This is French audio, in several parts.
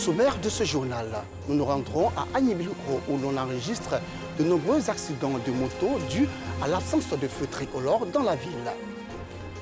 sommaire de ce journal, nous nous rendrons à Agnibilokro où l'on enregistre de nombreux accidents de moto dus à l'absence de feux tricolores dans la ville.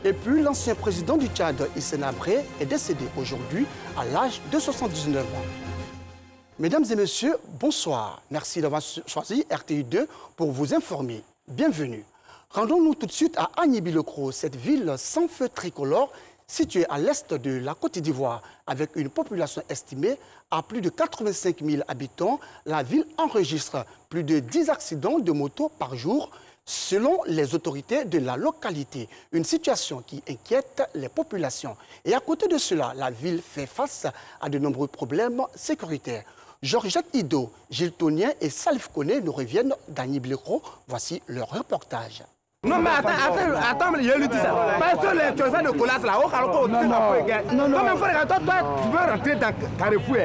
Et puis, l'ancien président du Tchad, Hissène Habré, est décédé aujourd'hui à l'âge de 79 ans. Mesdames et messieurs, bonsoir. Merci d'avoir choisi RTI2 pour vous informer. Bienvenue. Rendons-nous tout de suite à Agnibilokro, cette ville sans feu tricolore située à l'est de la Côte d'Ivoire. Avec une population estimée à plus de 85 000 habitants, la ville enregistre plus de 10 accidents de moto par jour, selon les autorités de la localité. Une situation qui inquiète les populations. Et à côté de cela, la ville fait face à de nombreux problèmes sécuritaires. Georgette Ido, Gilles Tonien et Salif Koné nous reviennent d'Agnibilokro. Voici leur reportage. Non mais attends, je lui dis ça. Parce que les choses de colasse là, au Carrefour, toi, tu veux rentrer dans Carrefour,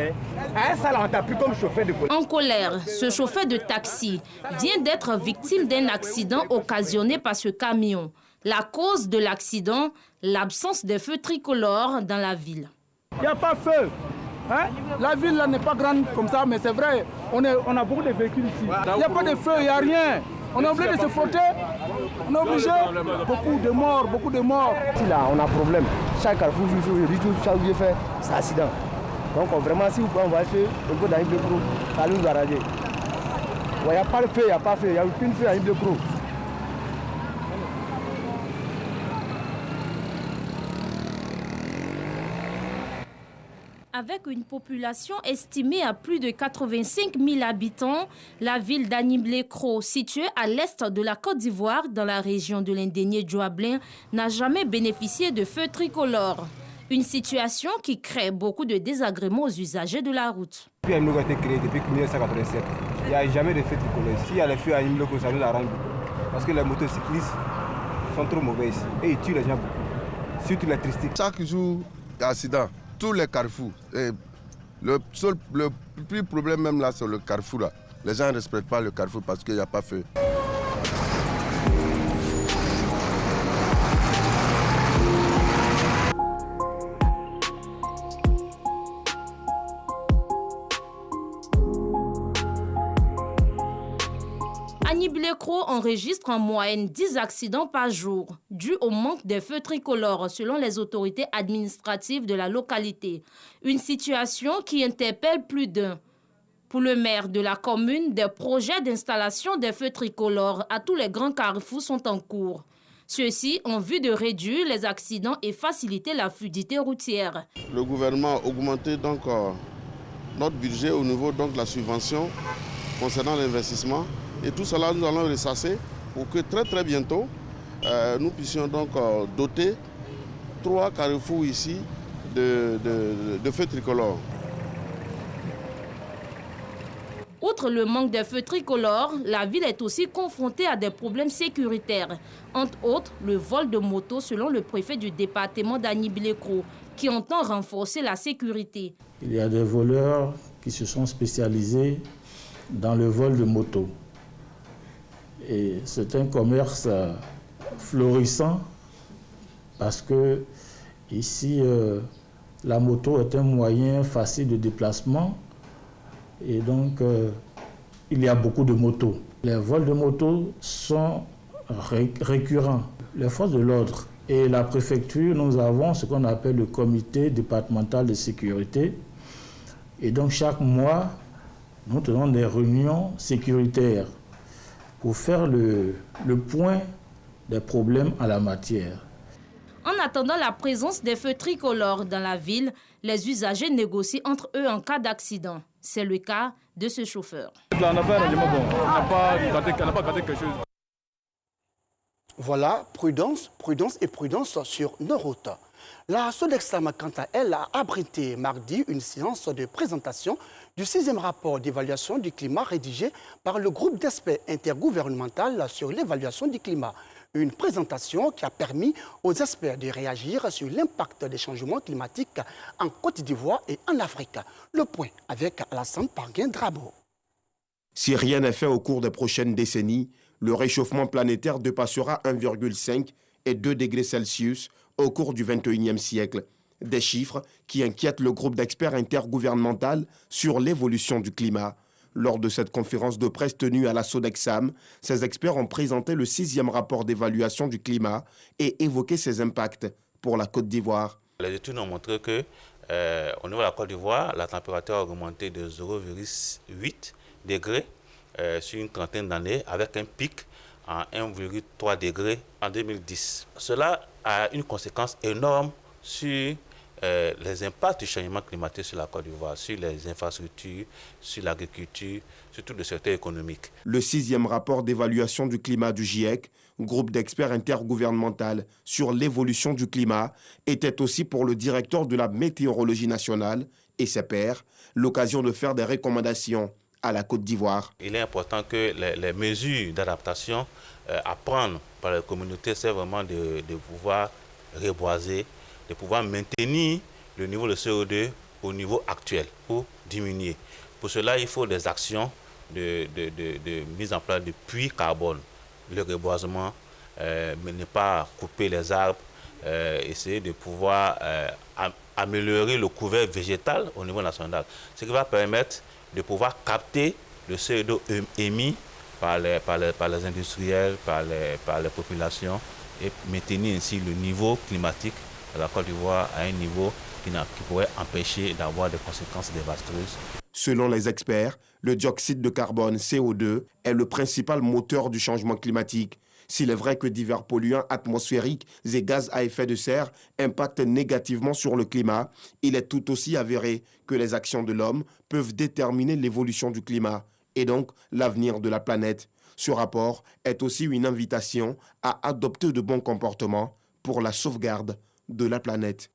ça là, on t'a pris comme chauffeur de colasse. En colère, ce chauffeur de taxi vient d'être victime d'un accident occasionné par ce camion. La cause de l'accident, l'absence de feux tricolores dans la ville. Il n'y a pas de feu. Hein? La ville là n'est pas grande comme ça, mais c'est vrai, on a beaucoup de véhicules ici. Il n'y a pas de feu, il n'y a rien. On est obligé de se frotter, on est obligé, beaucoup de morts. Ici là, on a un problème. Chaque carrefour, chaque jour, fait, c'est accident. Donc vraiment, si vous pouvez envoyer feu, au niveau d'Agnibilokro, ça nous arranger. Il n'y a pas de feu, il n'y a aucune feu à Agnibilokro. Avec une population estimée à plus de 85 000 habitants, la ville d'Agnibilokro, située à l'est de la Côte d'Ivoire, dans la région de l'Indénié Djoablin, n'a jamais bénéficié de feux tricolores. Une situation qui crée beaucoup de désagréments aux usagers de la route. Depuis Agnibilokro a été créé depuis 1987. Il n'y a jamais de feux tricolores. S'il y a les feux à Agnibilokro, ça nous arrange beaucoup. Parce que les motocyclistes sont trop mauvais ici et ils tuent les gens beaucoup. Surtout les tristiques. Chaque jour, il y a accident. Tous les carrefours. Et le plus problème même là, c'est le carrefour là. Les gens ne respectent pas le carrefour parce qu'il n'y a pas feu. Agnibilokro enregistre en moyenne 10 accidents par jour, dû au manque de feux tricolores selon les autorités administratives de la localité. Une situation qui interpelle plus d'un. Pour le maire de la commune, des projets d'installation des feux tricolores à tous les grands carrefours sont en cours. Ceux-ci ont vu de réduire les accidents et faciliter la fluidité routière. Le gouvernement a augmenté donc notre budget au niveau donc de la subvention concernant l'investissement. Et tout cela, nous allons ressasser pour que très bientôt, nous puissions donc doter 3 carrefours ici de feux tricolores. Outre le manque de feux tricolores, la ville est aussi confrontée à des problèmes sécuritaires. Entre autres, le vol de motos selon le préfet du département d'Agnibilokro, qui entend renforcer la sécurité. Il y a des voleurs qui se sont spécialisés dans le vol de motos. Et c'est un commerce florissant parce que ici, la moto est un moyen facile de déplacement et donc il y a beaucoup de motos. Les vols de motos sont récurrents. Les forces de l'ordre et la préfecture, nous avons ce qu'on appelle le comité départemental de sécurité. Et donc chaque mois, nous tenons des réunions sécuritaires pour faire le point des problèmes en la matière. En attendant la présence des feux tricolores dans la ville, les usagers négocient entre eux en cas d'accident. C'est le cas de ce chauffeur. Voilà, prudence sur nos routes. La Sodexam, quant à elle, a abrité mardi une séance de présentation du 6e rapport d'évaluation du climat rédigé par le groupe d'experts intergouvernemental sur l'évaluation du climat. Une présentation qui a permis aux experts de réagir sur l'impact des changements climatiques en Côte d'Ivoire et en Afrique. Le point avec Alassane Parguin-Drabo. Si rien n'est fait au cours des prochaines décennies, le réchauffement planétaire dépassera 1,5 et 2 degrés Celsius au cours du XXIe siècle. Des chiffres qui inquiètent le groupe d'experts intergouvernemental sur l'évolution du climat. Lors de cette conférence de presse tenue à la Sodexam, ces experts ont présenté le 6e rapport d'évaluation du climat et évoqué ses impacts pour la Côte d'Ivoire. Les études ont montré que au niveau de la Côte d'Ivoire, la température a augmenté de 0,8 degrés sur une trentaine d'années, avec un pic en 1,3 degrés en 2010. Cela a une conséquence énorme sur les impacts du changement climatique sur la Côte d'Ivoire, sur les infrastructures, sur l'agriculture, sur tout le secteur économique. Le 6e rapport d'évaluation du climat du GIEC, groupe d'experts intergouvernemental sur l'évolution du climat, était aussi pour le directeur de la météorologie nationale et ses pairs l'occasion de faire des recommandations à la Côte d'Ivoire. Il est important que les mesures d'adaptation à prendre par la communauté, c'est vraiment de pouvoir reboiser, de pouvoir maintenir le niveau de CO2 au niveau actuel pour diminuer. Pour cela, il faut des actions de mise en place de puits carbone, le reboisement, mais ne pas couper les arbres, essayer de pouvoir améliorer le couvert végétal au niveau national, ce qui va permettre de pouvoir capter le CO2 émis par les industriels, par les populations et maintenir ainsi le niveau climatique de la Côte d'Ivoire à un niveau qui pourrait empêcher d'avoir des conséquences dévastatrices. Selon les experts, le dioxyde de carbone, CO2, est le principal moteur du changement climatique. S'il est vrai que divers polluants atmosphériques et gaz à effet de serre impactent négativement sur le climat, il est tout aussi avéré que les actions de l'homme peuvent déterminer l'évolution du climat et donc l'avenir de la planète. Ce rapport est aussi une invitation à adopter de bons comportements pour la sauvegarde de la planète.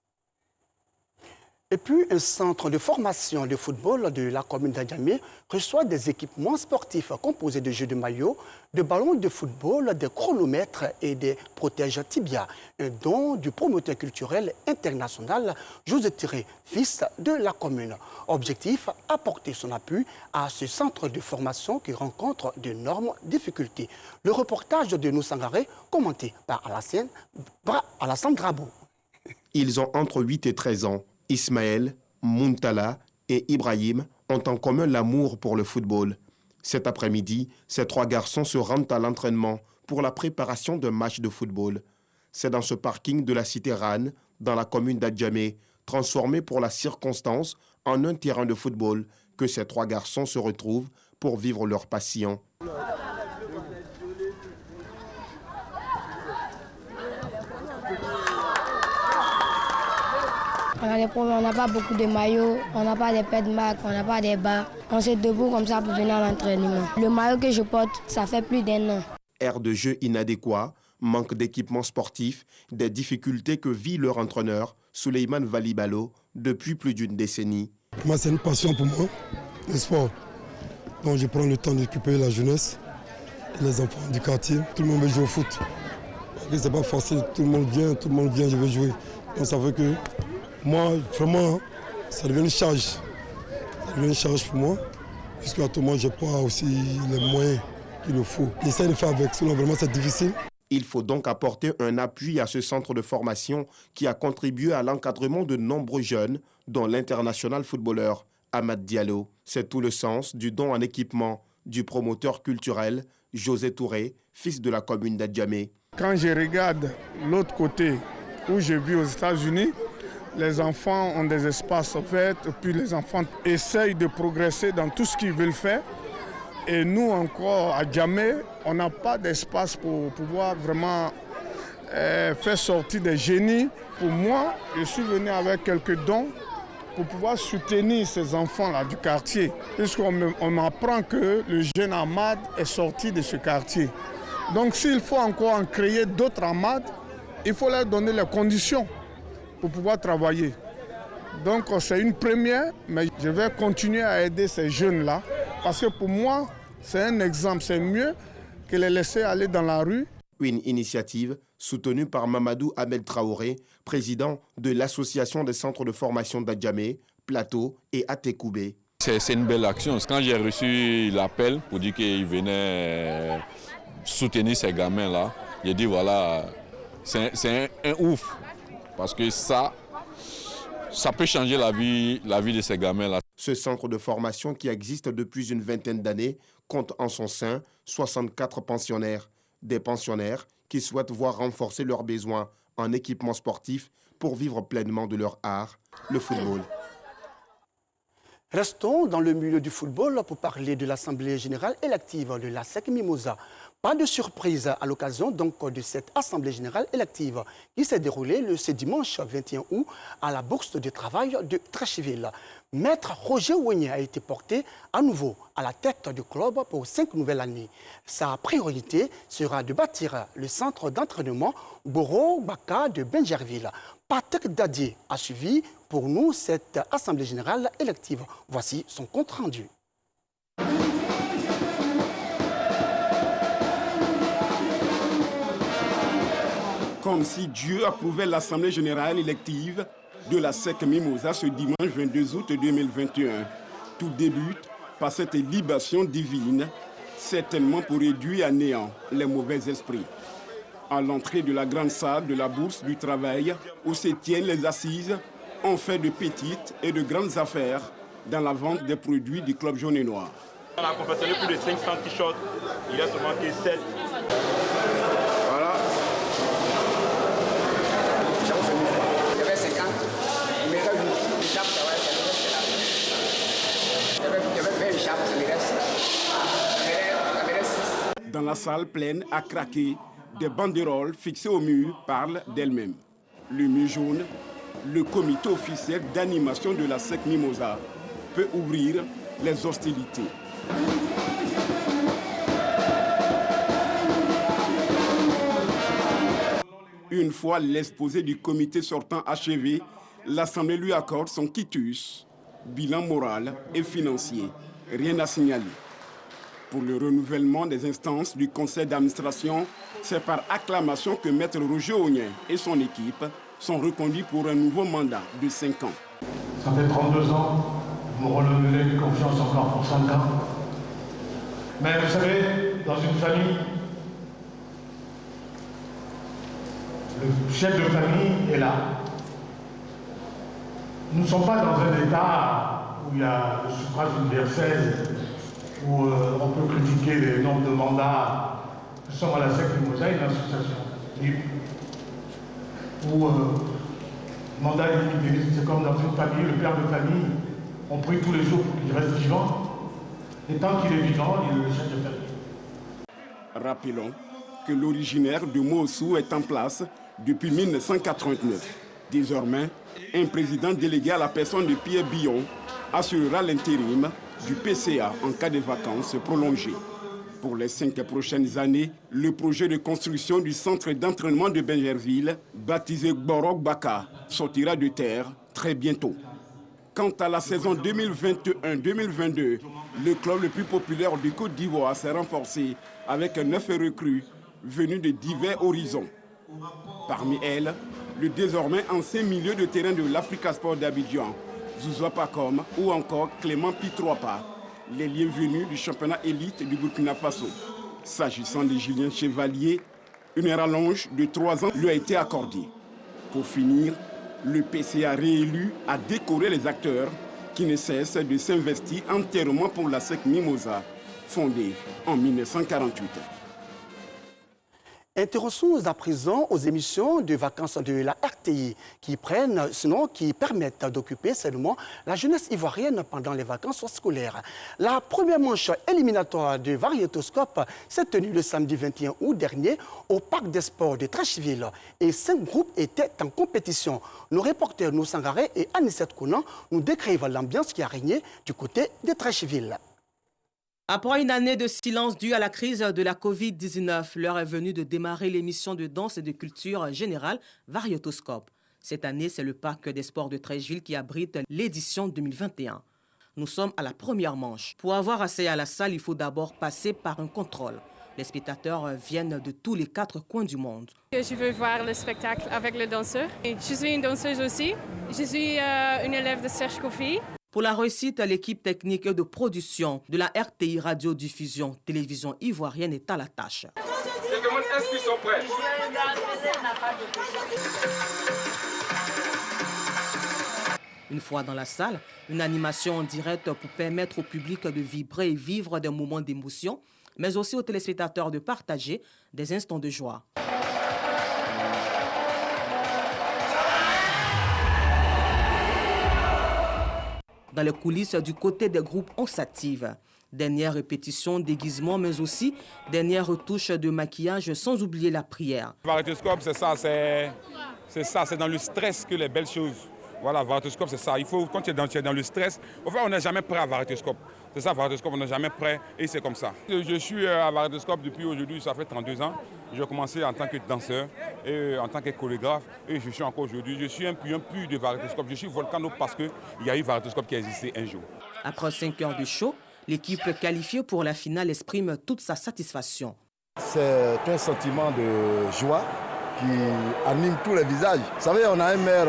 Et puis, un centre de formation de football de la commune d'Adjamé reçoit des équipements sportifs composés de jeux de maillot, de ballons de football, des chronomètres et des protèges tibia. Un don du promoteur culturel international José Tiré, fils de la commune. Objectif, apporter son appui à ce centre de formation qui rencontre d'énormes difficultés. Le reportage de Nousangaré, commenté par Alassane Grabo. Ils ont entre 8 et 13 ans. Ismaël, Muntala et Ibrahim ont en commun l'amour pour le football. Cet après-midi, ces 3 garçons se rendent à l'entraînement pour la préparation d'un match de football. C'est dans ce parking de la cité Rane, dans la commune d'Adjamé, transformé pour la circonstance en un terrain de football, que ces 3 garçons se retrouvent pour vivre leur passion. On a des problèmes, on n'a pas beaucoup de maillots, on n'a pas des paires de marques, on n'a pas des bas. On s'est debout comme ça pour venir à l'entraînement. Le maillot que je porte, ça fait plus d'1 an. Aire de jeu inadéquat, manque d'équipement sportif, des difficultés que vit leur entraîneur, Souleymane Valibalo, depuis plus d'une décennie. Moi, c'est une passion pour moi, le sport. Donc je prends le temps d'occuper la jeunesse, les enfants du quartier. Tout le monde veut jouer au foot. C'est pas facile, tout le monde vient, je veux jouer. Donc ça veut que moi, vraiment, ça devient une charge. Ça devient une charge pour moi, puisque à tout moment, je n'ai pas aussi les moyens qu'il faut. J'essaie de faire avec, sinon vraiment c'est difficile. Il faut donc apporter un appui à ce centre de formation qui a contribué à l'encadrement de nombreux jeunes, dont l'international footballeur Amad Diallo. C'est tout le sens du don en équipement du promoteur culturel José Touré, fils de la commune d'Adjamé. Quand je regarde l'autre côté où je vis aux États-Unis, les enfants ont des espaces verts et puis les enfants essayent de progresser dans tout ce qu'ils veulent faire. Et nous encore, à Djamé, on n'a pas d'espace pour pouvoir vraiment faire sortir des génies. Pour moi, je suis venu avec quelques dons pour pouvoir soutenir ces enfants-là du quartier. Puisqu'on m'apprend que le jeune Amad est sorti de ce quartier. Donc s'il faut encore en créer d'autres Amad, il faut leur donner les conditions pour pouvoir travailler. Donc c'est une première, mais je vais continuer à aider ces jeunes-là parce que pour moi, c'est un exemple. C'est mieux que les laisser aller dans la rue. Une initiative soutenue par Mamadou Ahmed Traoré, président de l'association des centres de formation d'Adjamé, Plateau et Atekoubé. C'est une belle action. Quand j'ai reçu l'appel pour dire qu'il venait soutenir ces gamins-là, j'ai dit voilà, c'est un ouf. Parce que ça, Ça peut changer la vie de ces gamins-là. Ce centre de formation qui existe depuis une vingtaine d'années compte en son sein 64 pensionnaires. Des pensionnaires qui souhaitent voir renforcer leurs besoins en équipement sportif pour vivre pleinement de leur art, le football. Restons dans le milieu du football pour parler de l'Assemblée générale élective de l'ASEC Mimosa. Pas de surprise à l'occasion donc de cette Assemblée générale élective qui s'est déroulée ce dimanche 21 août à la Bourse de travail de Treichville. Maître Roger Ouigné a été porté à nouveau à la tête du club pour 5 nouvelles années. Sa priorité sera de bâtir le centre d'entraînement Boro Baka de Benjerville. Patrick Dadier a suivi pour nous cette Assemblée générale élective. Voici son compte rendu. Comme si Dieu approuvait l'Assemblée générale élective de la SEC Mimosa ce dimanche 22 août 2021. Tout débute par cette libation divine, certainement pour réduire à néant les mauvais esprits. À l'entrée de la grande salle de la Bourse du Travail, où se tiennent les assises, on fait de petites et de grandes affaires dans la vente des produits du Club Jaune et Noir. On a confectionné plus de 500 t-shirts, il reste seulement que 7. Voilà. J'avais 50, mais là, une chape, ça va être j'avais 20 chapes, ça me reste 6. Dans la salle pleine à craquer, des banderoles fixées au mur parlent d'elles-mêmes. Le mur jaune, le comité officiel d'animation de la SEC Mimosa, peut ouvrir les hostilités. Une fois l'exposé du comité sortant achevé, l'Assemblée lui accorde son quitus, bilan moral et financier. Rien à signaler. Pour le renouvellement des instances du conseil d'administration, c'est par acclamation que Maître Roger Ouigné et son équipe sont reconduits pour un nouveau mandat de 5 ans. Ça fait 32 ans, vous me renouvelez de confiance encore pour 5 ans. Mais vous savez, dans une famille, le chef de famille est là. Nous ne sommes pas dans un État où il y a le suffrage universel, où on peut critiquer les nombres de mandats. Nous sommes à la SEC Mimosa, une association libre, où mandat limité, c'est comme dans une famille, le père de famille, on prie tous les jours pour qu'il reste vivant. Et tant qu'il est vivant, il est le chef de famille. Rappelons que l'originaire de Moossou est en place depuis 1989. Désormais, un président délégué à la personne de Pierre Billon assurera l'intérim du PCA en cas de vacances prolongées. Pour les 5 prochaines années, le projet de construction du centre d'entraînement de Benjerville, baptisé Borok Baka, sortira de terre très bientôt. Quant à la saison 2021-2022, le club le plus populaire du Côte d'Ivoire s'est renforcé avec 9 recrues venues de divers horizons. Parmi elles, le désormais ancien milieu de terrain de l'Africa Sport d'Abidjan, Zouzoua Pakom ou encore Clément Pitroapa, les liens venus du championnat élite du Burkina Faso. S'agissant de Julien Chevalier, une rallonge de 3 ans lui a été accordée. Pour finir, le PCA réélu a décoré les acteurs qui ne cessent de s'investir entièrement pour la SEC Mimosa, fondée en 1948. Intéressons-nous à présent aux émissions de vacances de la RTI qui permettent d'occuper seulement la jeunesse ivoirienne pendant les vacances scolaires. La première manche éliminatoire de Variétoscope s'est tenue le samedi 21 août dernier au Parc des Sports de Treichville et 5 groupes étaient en compétition. Nos reporters Nousangaré et Anissette Conan nous décrivent l'ambiance qui a régné du côté de Treichville. Après une année de silence due à la crise de la Covid-19, l'heure est venue de démarrer l'émission de danse et de culture générale Variétoscope. Cette année, c'est le Parc des Sports de Treichville qui abrite l'édition 2021. Nous sommes à la première manche. Pour avoir accès à la salle, il faut d'abord passer par un contrôle. Les spectateurs viennent de tous les 4 coins du monde. Je veux voir le spectacle avec le danseur. Je suis une danseuse aussi. Je suis une élève de Serge Kofi. Pour la réussite, l'équipe technique de production de la RTI Radio-Diffusion Télévision Ivoirienne est à la tâche. Je demande est-ce qu'ils sont prêts? Une fois dans la salle, une animation en direct pour permettre au public de vibrer et vivre des moments d'émotion, mais aussi aux téléspectateurs de partager des instants de joie. Dans les coulisses, du côté des groupes, on s'active. Dernière répétition, déguisement, mais aussi dernière retouche de maquillage, sans oublier la prière. Variétoscope, c'est ça, c'est dans le stress que les belles choses. Voilà, Variétoscope, c'est ça. Il faut, quand tu es dans le stress, au fait, on n'est jamais prêt à Variétoscope. C'est ça, Variétoscope, on n'est jamais prêt et c'est comme ça. Je suis à Variétoscope depuis aujourd'hui, ça fait 32 ans. J'ai commencé en tant que danseur et en tant que chorégraphe et je suis encore aujourd'hui. Je suis un puits de Variétoscope. Je suis volcano parce qu'il y a eu Variétoscope qui a existé un jour. Après 5 heures de show, l'équipe qualifiée pour la finale exprime toute sa satisfaction. C'est un sentiment de joie qui anime tous les visages. Vous savez, on a un maire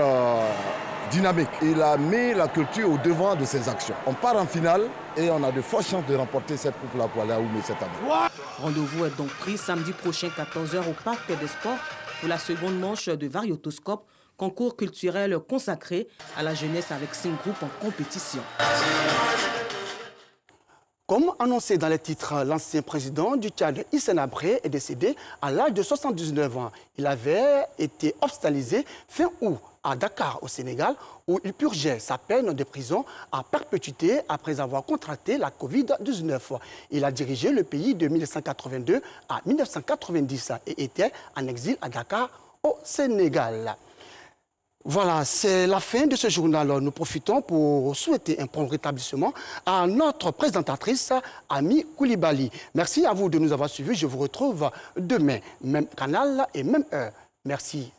dynamique. Il a mis la culture au devant de ses actions. On part en finale et on a de fortes chances de remporter cette coupe-là pour aller à Oumé cette année. Rendez-vous est donc pris samedi prochain 14h au Parc des Sports pour la seconde manche de Variétoscope, concours culturel consacré à la jeunesse avec 5 groupes en compétition. Comme annoncé dans les titres, l'ancien président du Tchad, Hissène Habré, est décédé à l'âge de 79 ans. Il avait été hospitalisé fin août à Dakar, au Sénégal, où il purgeait sa peine de prison à perpétuité après avoir contracté la Covid-19. Il a dirigé le pays de 1982 à 1990 et était en exil à Dakar, au Sénégal. Voilà, c'est la fin de ce journal. Nous profitons pour souhaiter un prompt rétablissement à notre présentatrice, Ami Koulibaly. Merci à vous de nous avoir suivis. Je vous retrouve demain, même canal et même heure. Merci.